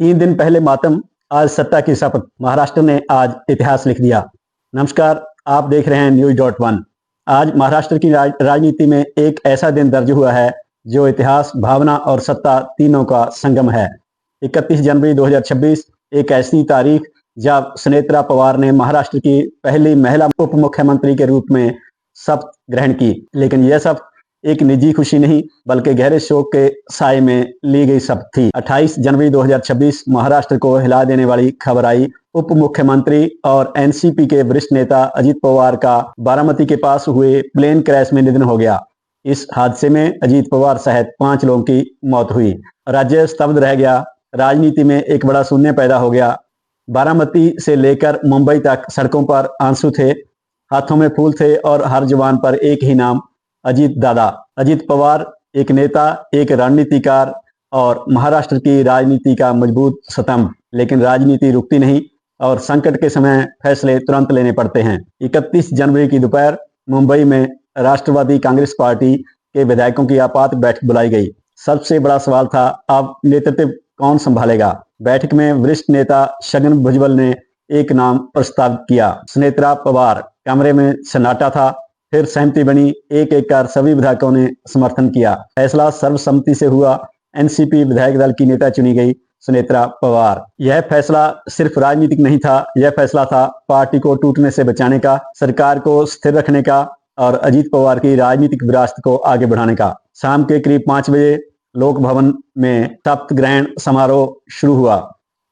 3 दिन पहले मातम, आज सत्ता की शपथ। महाराष्ट्र ने आज इतिहास लिख दिया। नमस्कार, आप देख रहे हैं News.1। आज महाराष्ट्र की राजनीति में एक ऐसा दिन दर्ज हुआ है जो इतिहास, भावना और सत्ता तीनों का संगम है। 31 जनवरी 2026 एक ऐसी तारीख जब सुनेत्रा पवार ने महाराष्ट्र की पहली महिला उप मुख्यमंत्री के रूप में शपथ ग्रहण की। लेकिन यह शपथ एक निजी खुशी नहीं बल्कि गहरे शोक के साए में ली गई शपथ थी। 28 जनवरी 2026 महाराष्ट्र को हिला देने वाली खबर आई। उप मुख्यमंत्री और एनसीपी के वरिष्ठ नेता अजित पवार का बारामती के पास हुए प्लेन क्रैश में निधन हो गया। इस हादसे में अजित पवार सहित 5 लोगों की मौत हुई। राज्य स्तब्ध रह गया। राजनीति में एक बड़ा शून्य पैदा हो गया। बारामती से लेकर मुंबई तक सड़कों पर आंसू थे, हाथों में फूल थे और हर जुबान पर एक ही नाम, अजित दादा। अजित पवार एक नेता, एक रणनीतिकार और महाराष्ट्र की राजनीति का मजबूत स्तंभ। लेकिन राजनीति रुकती नहीं और संकट के समय फैसले तुरंत लेने पड़ते हैं। 31 जनवरी की दोपहर मुंबई में राष्ट्रवादी कांग्रेस पार्टी के विधायकों की आपात बैठक बुलाई गई। सबसे बड़ा सवाल था, अब नेतृत्व कौन संभालेगा। बैठक में वरिष्ठ नेता छगन भुजबल ने एक नाम प्रस्तावित किया, सुनेत्रा पवार। कमरे में सन्नाटा था, फिर सहमति बनी। एक एक कर सभी विधायकों ने समर्थन किया। फैसला सर्वसम्मति से हुआ। एनसीपी विधायक दल की नेता चुनी गई, सुनेत्रा पवार। यह फैसला सिर्फ राजनीतिक नहीं था, यह फैसला था पार्टी को टूटने से बचाने का, सरकार को स्थिर रखने का और अजित पवार की राजनीतिक विरासत को आगे बढ़ाने का। शाम के करीब 5 बजे लोक भवन में शपथ ग्रहण समारोह शुरू हुआ।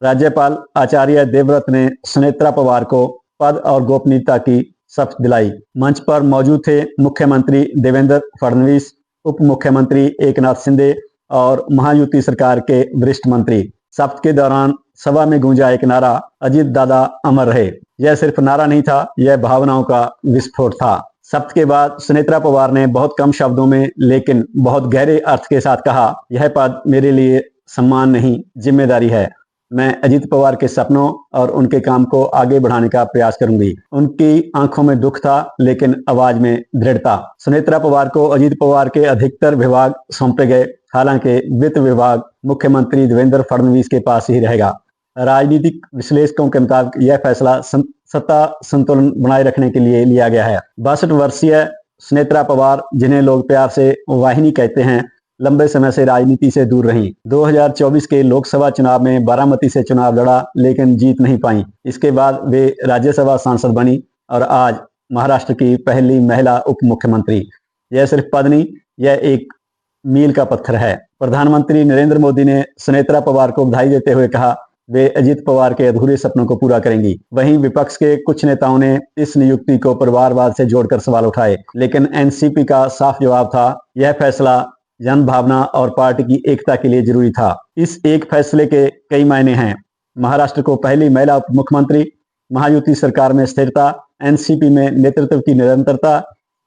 राज्यपाल आचार्य देवव्रत ने सुनेत्रा पवार को पद और गोपनीयता की शपथ दिलाई। मंच पर मौजूद थे मुख्यमंत्री देवेंद्र फडणवीस, उप मुख्यमंत्री एकनाथ शिंदे और महायुति सरकार के वरिष्ठ मंत्री। शपथ के दौरान सभा में गूंजा एक नारा, अजित दादा अमर रहे। यह सिर्फ नारा नहीं था, यह भावनाओं का विस्फोट था। शपथ के बाद सुनेत्रा पवार ने बहुत कम शब्दों में लेकिन बहुत गहरे अर्थ के साथ कहा, यह पद मेरे लिए सम्मान नहीं, जिम्मेदारी है। मैं अजित पवार के सपनों और उनके काम को आगे बढ़ाने का प्रयास करूंगी। उनकी आंखों में दुख था लेकिन आवाज में दृढ़ता। सुनेत्रा पवार को अजित पवार के अधिकतर विभाग सौंपे गए। हालांकि वित्त विभाग मुख्यमंत्री देवेंद्र फडणवीस के पास ही रहेगा। राजनीतिक विश्लेषकों के मुताबिक यह फैसला सत्ता संतुलन बनाए रखने के लिए लिया गया है। 62 वर्षीय सुनेत्रा पवार, जिन्हें लोग प्यार से वाहिनी कहते हैं, लंबे समय से राजनीति से दूर रहीं। 2024 के लोकसभा चुनाव में बारामती से चुनाव लड़ा लेकिन जीत नहीं पाई। इसके बाद वे राज्यसभा सांसद बनी और आज महाराष्ट्र की पहली महिला उप मुख्यमंत्री। यह सिर्फ पद नहीं, यह एक मील का पत्थर है। प्रधानमंत्री नरेंद्र मोदी ने सुनेत्रा पवार को बधाई देते हुए कहा, वे अजित पवार के अधूरे सपनों को पूरा करेंगी। वहीं विपक्ष के कुछ नेताओं ने इस नियुक्ति को परिवारवाद से जोड़कर सवाल उठाए, लेकिन एनसीपी का साफ जवाब था, यह फैसला जन भावना और पार्टी की एकता के लिए जरूरी था। इस एक फैसले के कई मायने हैं। महाराष्ट्र को पहली महिला उप मुख्यमंत्री, महायुति सरकार में स्थिरता, एनसीपी में नेतृत्व की निरंतरता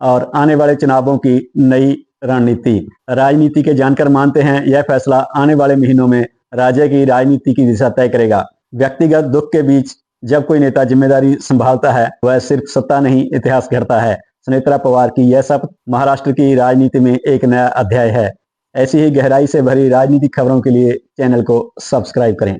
और आने वाले चुनावों की नई रणनीति। राजनीति के जानकार मानते हैं यह फैसला आने वाले महीनों में राज्य की राजनीति की दिशा तय करेगा। व्यक्तिगत दुख के बीच जब कोई नेता जिम्मेदारी संभालता है, वह सिर्फ सत्ता नहीं, इतिहास गढ़ता है। सुनेत्रा पवार की यह शपथ महाराष्ट्र की राजनीति में एक नया अध्याय है। ऐसी ही गहराई से भरी राजनीतिक खबरों के लिए चैनल को सब्सक्राइब करें।